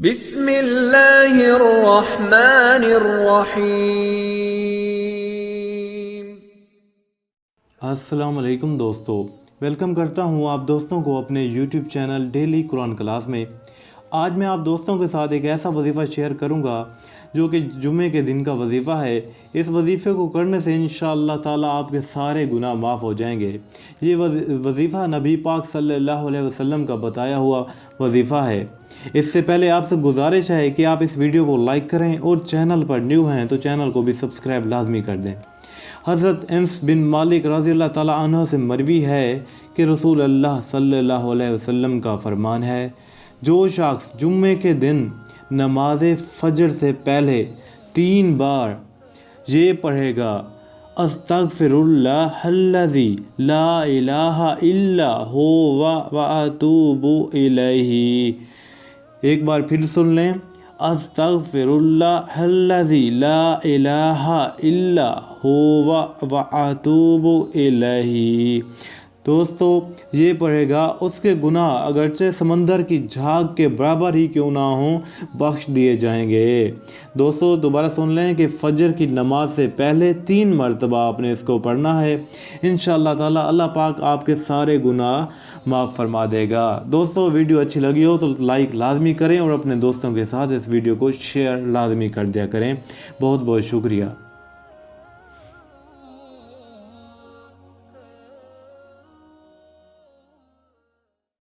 बिस्मिल्लाहिर्रहमानिर्रहीम। अस्सलाम वालेकुम दोस्तों, वेलकम करता हूँ आप दोस्तों को अपने YouTube channel daily Quran class में। आज मैं आप दोस्तों के साथ एक ऐसा वजीफ़ा शेयर करूँगा जो कि जुमे के दिन का वजीफ़ा है। इस वजीफ़े को करने से इंशाअल्लाह ताला आपके सारे गुनाह माफ़ हो जाएंगे। ये वजीफ़ा नबी पाक सल्लल्लाहु अलैहि वसल्लम का बताया हुआ वजीफ़ा है। इससे पहले आपसे गुजारिश है कि आप इस वीडियो को लाइक करें और चैनल पर न्यू हैं तो चैनल को भी सब्सक्राइब लाजमी कर दें। हज़रत अनस बिन मालिक रज़ियल्लाहु ताला अन्हु से मरवी है कि रसूल अल्लाह सल्लल्लाहु अलैहि वसल्लम का फरमान है, जो शख्स जुम्मे के दिन नमाज फ़जर से पहले 3 बार ये पढ़ेगा, अस्तग़फ़िरुल्लाहल्लज़ी ला इलाहा इल्ला हुवा व अतूबु इलैही। एक बार फिर सुन लें, अस्तग़फ़िरुल्लाहल्लज़ी ला इलाहा इल्ला हुवा व अतूबु इलैही। दोस्तों, ये पढ़ेगा उसके गुनाह अगरचे समंदर की झाग के बराबर ही क्यों ना हों, बख्श दिए जाएंगे। दोस्तों, दोबारा सुन लें कि फ़जर की नमाज से पहले 3 मरतबा आपने इसको पढ़ना है। इंशाअल्लाह ताला अल्लाह पाक आपके सारे गुनाह माफ़ फरमा देगा। दोस्तों, वीडियो अच्छी लगी हो तो लाइक लाजमी करें और अपने दोस्तों के साथ इस वीडियो को शेयर लाजमी कर दिया करें। बहुत बहुत शुक्रिया।